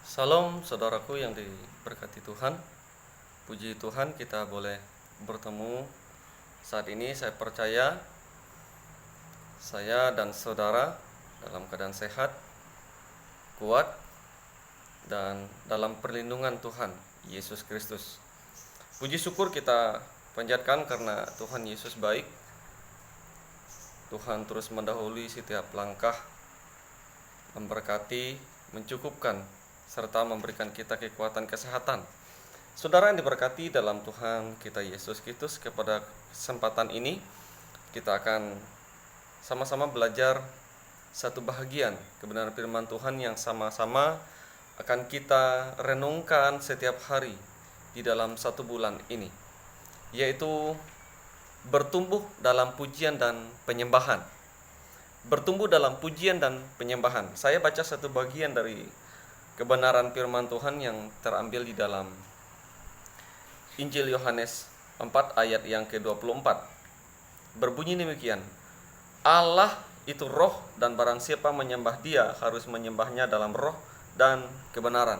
Salam saudaraku yang diberkati Tuhan. Puji Tuhan kita boleh bertemu saat ini. Saya percaya saya dan saudara dalam keadaan sehat, kuat, dan dalam perlindungan Tuhan Yesus Kristus. Puji syukur kita panjatkan karena Tuhan Yesus baik. Tuhan terus mendahului setiap langkah, memberkati, mencukupkan, serta memberikan kita kekuatan kesehatan. Saudara yang diberkati dalam Tuhan kita Yesus Kristus, kepada kesempatan ini kita akan sama-sama belajar satu bahagian kebenaran firman Tuhan yang sama-sama akan kita renungkan setiap hari di dalam satu bulan ini, yaitu bertumbuh dalam pujian dan penyembahan. Bertumbuh dalam pujian dan penyembahan. Saya baca satu bagian dari kebenaran firman Tuhan yang terambil di dalam Injil Yohanes 4 ayat yang ke-24. Berbunyi demikian: Allah itu roh, dan barang siapa menyembah Dia harus menyembahnya dalam roh dan kebenaran.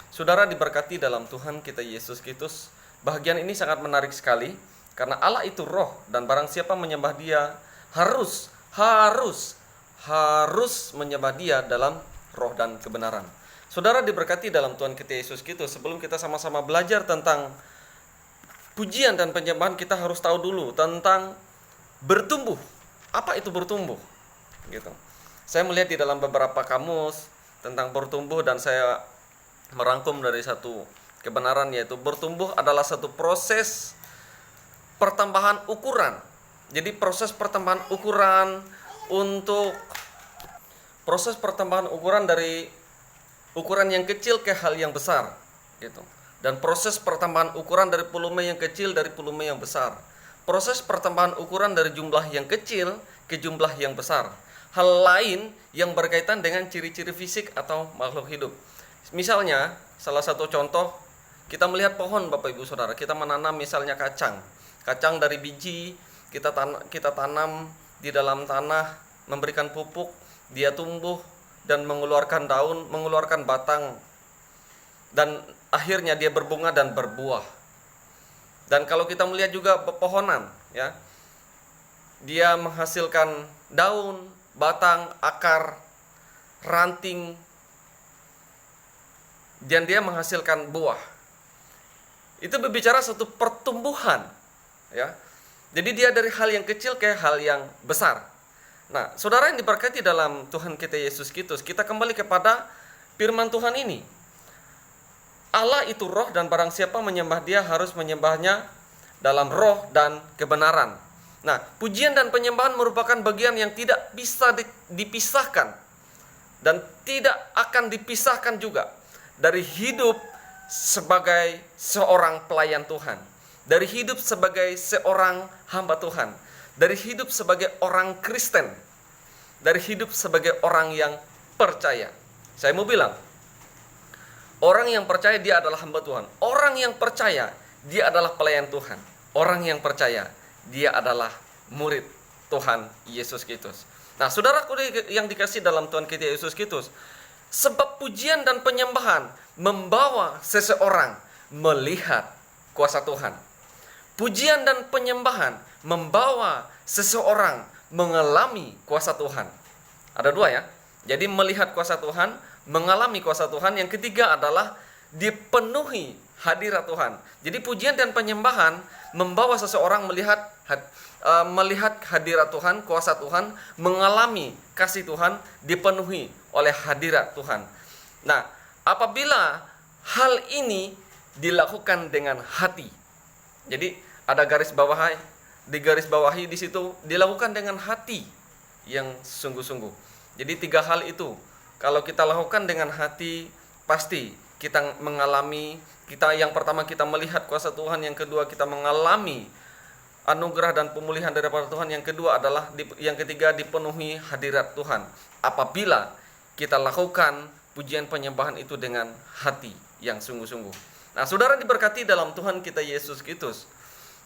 Saudara diberkati dalam Tuhan kita Yesus Kristus, bahagian ini sangat menarik sekali karena Allah itu roh, dan barang siapa menyembah Dia harus menyembah Dia dalam roh dan kebenaran. Saudara diberkati dalam Tuhan kita Yesus Kristus, sebelum kita sama-sama belajar tentang pujian dan penyembahan, kita harus tahu dulu tentang bertumbuh. Apa itu bertumbuh? Gitu. Saya melihat di dalam beberapa kamus tentang bertumbuh, dan saya merangkum dari satu kebenaran, yaitu bertumbuh adalah satu proses pertambahan ukuran. Jadi proses pertambahan ukuran dari ukuran yang kecil ke hal yang besar, gitu. Dan proses pertambahan ukuran dari volume yang kecil dari volume yang besar. Proses pertambahan ukuran dari jumlah yang kecil ke jumlah yang besar. Hal lain yang berkaitan dengan ciri-ciri fisik atau makhluk hidup. Misalnya, salah satu contoh, kita melihat pohon, Bapak Ibu Saudara. Kita menanam misalnya kacang. Kacang dari biji kita tanam di dalam tanah, memberikan pupuk, dia tumbuh dan mengeluarkan daun, mengeluarkan batang, dan akhirnya dia berbunga dan berbuah. Dan kalau kita melihat juga pepohonan, ya, dia menghasilkan daun, batang, akar, ranting, dan dia menghasilkan buah. Itu berbicara satu pertumbuhan, ya. Jadi dia dari hal yang kecil ke hal yang besar. Nah, saudara yang diberkati dalam Tuhan kita Yesus Kristus, kita kembali kepada firman Tuhan ini. Allah itu roh, dan barang siapa menyembah Dia harus menyembahnya dalam roh dan kebenaran. Nah, pujian dan penyembahan merupakan bagian yang tidak bisa dipisahkan dan tidak akan dipisahkan juga dari hidup sebagai seorang pelayan Tuhan, dari hidup sebagai seorang hamba Tuhan, dari hidup sebagai orang Kristen, dari hidup sebagai orang yang percaya. Saya mau bilang, orang yang percaya dia adalah hamba Tuhan. Orang yang percaya dia adalah pelayan Tuhan. Orang yang percaya dia adalah murid Tuhan Yesus Kristus. Nah, saudaraku yang dikasih dalam Tuhan kita Yesus Kristus, sebab pujian dan penyembahan membawa seseorang melihat kuasa Tuhan. Pujian dan penyembahan membawa seseorang mengalami kuasa Tuhan. Ada dua, ya. Jadi melihat kuasa Tuhan, mengalami kuasa Tuhan. Yang ketiga adalah dipenuhi hadirat Tuhan. Jadi pujian dan penyembahan membawa seseorang melihat hadirat Tuhan, kuasa Tuhan, mengalami kasih Tuhan, dipenuhi oleh hadirat Tuhan. Nah, apabila hal ini dilakukan dengan hati. Jadi ada garis bawahi di situ, dilakukan dengan hati yang sungguh-sungguh. Jadi 3 hal itu kalau kita lakukan dengan hati, pasti kita mengalami, yang pertama kita melihat kuasa Tuhan, yang kedua kita mengalami anugerah dan pemulihan daripada Tuhan, yang ketiga dipenuhi hadirat Tuhan. Apabila kita lakukan pujian penyembahan itu dengan hati yang sungguh-sungguh. Nah, saudara diberkati dalam Tuhan kita Yesus Kristus,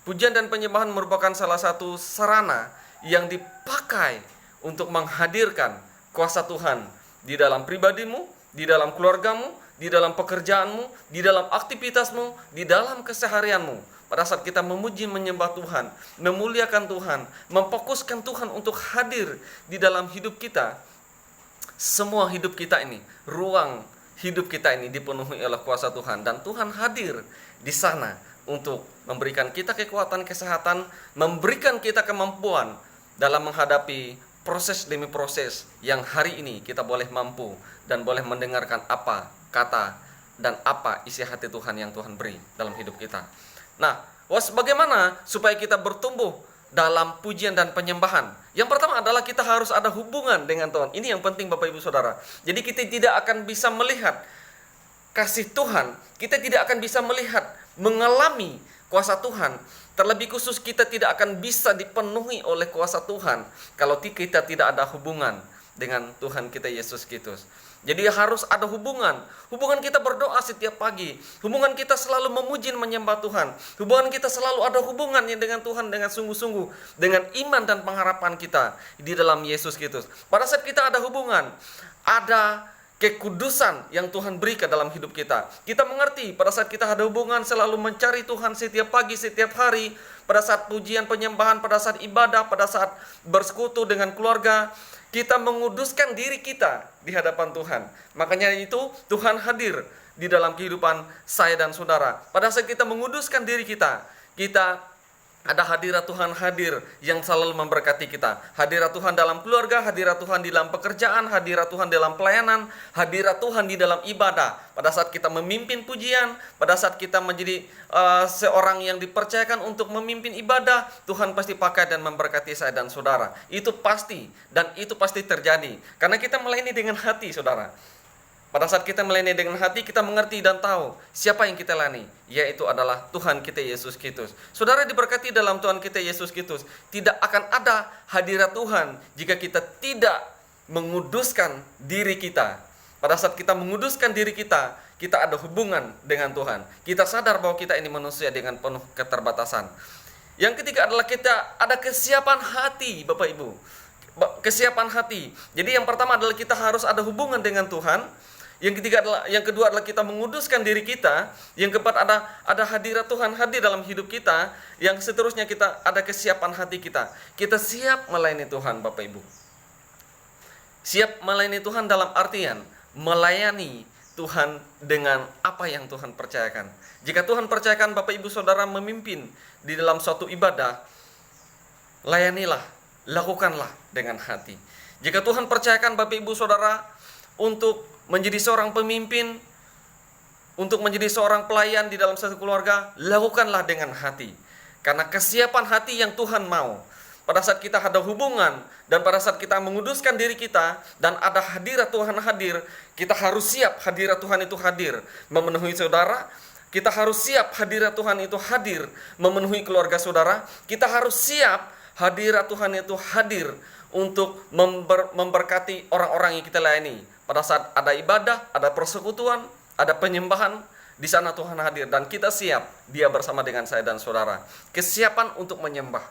pujian dan penyembahan merupakan salah satu sarana yang dipakai untuk menghadirkan kuasa Tuhan di dalam pribadimu, di dalam keluargamu, di dalam pekerjaanmu, di dalam aktivitasmu, di dalam keseharianmu. Pada saat kita memuji menyembah Tuhan, memuliakan Tuhan, memfokuskan Tuhan untuk hadir di dalam hidup kita, semua hidup kita ini, ruang hidup kita ini dipenuhi oleh kuasa Tuhan, dan Tuhan hadir di sana untuk memberikan kita kekuatan, kesehatan, memberikan kita kemampuan dalam menghadapi proses demi proses yang hari ini kita boleh mampu dan boleh mendengarkan apa kata dan apa isi hati Tuhan yang Tuhan beri dalam hidup kita. Nah, bagaimana supaya kita bertumbuh dalam pujian dan penyembahan? Yang pertama adalah kita harus ada hubungan dengan Tuhan. Ini yang penting Bapak Ibu Saudara. Jadi kita tidak akan bisa melihat kasih Tuhan, kita tidak akan bisa melihat, mengalami kuasa Tuhan. Terlebih khusus kita tidak akan bisa dipenuhi oleh kuasa Tuhan kalau kita tidak ada hubungan dengan Tuhan kita Yesus Kristus. Jadi harus ada hubungan. Hubungan kita berdoa setiap pagi. Hubungan kita selalu memuji menyembah Tuhan. Hubungan kita selalu ada hubungannya dengan Tuhan dengan sungguh-sungguh, dengan iman dan pengharapan kita di dalam Yesus Kristus. Pada saat kita ada hubungan, ada kekudusan yang Tuhan beri ke dalam hidup kita. Kita mengerti pada saat kita ada hubungan, selalu mencari Tuhan setiap pagi, setiap hari, pada saat pujian penyembahan, pada saat ibadah, pada saat bersekutu dengan keluarga, kita menguduskan diri kita di hadapan Tuhan. Makanya itu Tuhan hadir di dalam kehidupan saya dan saudara. Pada saat kita menguduskan diri kita, kita ada hadirat Tuhan hadir yang selalu memberkati kita. Hadirat Tuhan dalam keluarga, hadirat Tuhan di dalam pekerjaan, hadirat Tuhan dalam pelayanan, hadirat Tuhan di dalam ibadah. Pada saat kita memimpin pujian, pada saat kita menjadi seorang yang dipercayakan untuk memimpin ibadah, Tuhan pasti pakai dan memberkati saya dan saudara. Itu pasti, dan itu pasti terjadi. Karena kita melayani dengan hati, saudara. Pada saat kita melayani dengan hati, kita mengerti dan tahu siapa yang kita layani, yaitu adalah Tuhan kita Yesus Kristus. Saudara diberkati dalam Tuhan kita Yesus Kristus. Tidak akan ada hadirat Tuhan jika kita tidak menguduskan diri kita. Pada saat kita menguduskan diri kita, kita ada hubungan dengan Tuhan. Kita sadar bahwa kita ini manusia dengan penuh keterbatasan. Yang ketiga adalah kita ada kesiapan hati, Bapak Ibu. Kesiapan hati. Jadi yang pertama adalah kita harus ada hubungan dengan Tuhan. Yang kedua adalah kita menguduskan diri kita. Yang keempat ada hadirat Tuhan hadir dalam hidup kita. Yang seterusnya kita ada kesiapan hati kita. Kita siap melayani Tuhan, Bapak Ibu. Siap melayani Tuhan dalam artian melayani Tuhan dengan apa yang Tuhan percayakan. Jika Tuhan percayakan Bapak Ibu Saudara memimpin di dalam suatu ibadah, layanilah, lakukanlah dengan hati. Jika Tuhan percayakan Bapak Ibu Saudara untuk menjadi seorang pemimpin, untuk menjadi seorang pelayan di dalam satu keluarga, lakukanlah dengan hati. Karena kesiapan hati yang Tuhan mau. Pada saat kita ada hubungan, dan pada saat kita menguduskan diri kita, dan ada hadirat Tuhan hadir, kita harus siap hadirat Tuhan itu hadir memenuhi saudara. Kita harus siap hadirat Tuhan itu hadir memenuhi keluarga saudara. Kita harus siap hadirat Tuhan itu hadir untuk memberkati orang-orang yang kita layani. Pada saat ada ibadah, ada persekutuan, ada penyembahan, di sana Tuhan hadir dan kita siap, Dia bersama dengan saya dan saudara. Kesiapan untuk menyembah.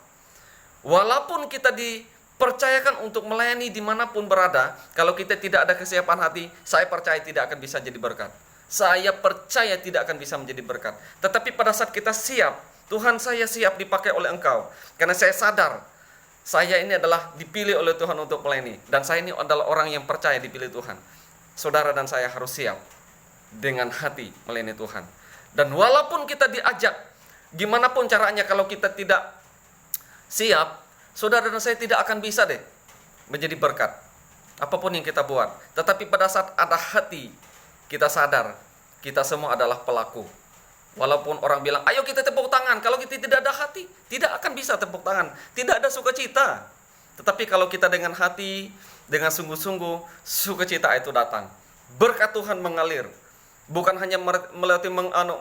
Walaupun kita dipercayakan untuk melayani dimanapun berada, kalau kita tidak ada kesiapan hati, saya percaya tidak akan bisa jadi berkat. Saya percaya tidak akan bisa menjadi berkat. Tetapi pada saat kita siap, Tuhan saya siap dipakai oleh Engkau. Karena saya sadar, saya ini adalah dipilih oleh Tuhan untuk melayani. Dan saya ini adalah orang yang percaya dipilih Tuhan. Saudara dan saya harus siap dengan hati melayani Tuhan. Dan walaupun kita diajak, gimana pun caranya kalau kita tidak siap, saudara dan saya tidak akan bisa menjadi berkat. Apapun yang kita buat. Tetapi pada saat ada hati, kita sadar, kita semua adalah pelaku. Walaupun orang bilang, ayo kita tepuk tangan. Kalau kita tidak ada hati, tidak akan bisa tepuk tangan. Tidak ada sukacita. Tetapi kalau kita dengan hati, dengan sungguh-sungguh, sukacita itu datang. Berkat Tuhan mengalir. Bukan hanya melewati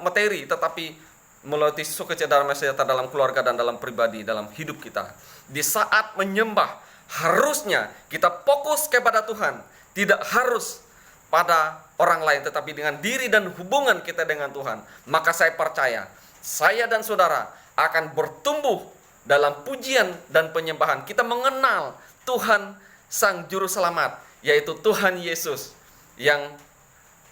materi, tetapi melewati sukacita dalam keluarga dan dalam pribadi, dalam hidup kita. Di saat menyembah, harusnya kita fokus kepada Tuhan. Tidak harus pada orang lain, tetapi dengan diri dan hubungan kita dengan Tuhan. Maka saya percaya, saya dan saudara akan bertumbuh dalam pujian dan penyembahan. Kita mengenal Tuhan Sang Juru Selamat, yaitu Tuhan Yesus, yang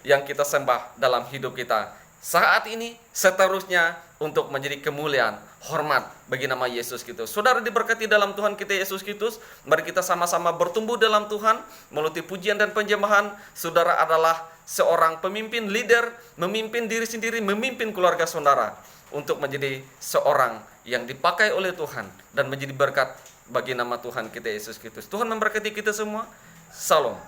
yang kita sembah dalam hidup kita saat ini, seterusnya, untuk menjadi kemuliaan, hormat bagi nama Yesus Kristus. Saudara diberkati dalam Tuhan kita Yesus Kristus. Mari kita sama-sama bertumbuh dalam Tuhan melalui pujian dan penyembahan. Saudara adalah seorang pemimpin, leader, memimpin diri sendiri, memimpin keluarga saudara untuk menjadi seorang yang dipakai oleh Tuhan dan menjadi berkat bagi nama Tuhan kita Yesus Kristus. Tuhan memberkati kita semua. Salam.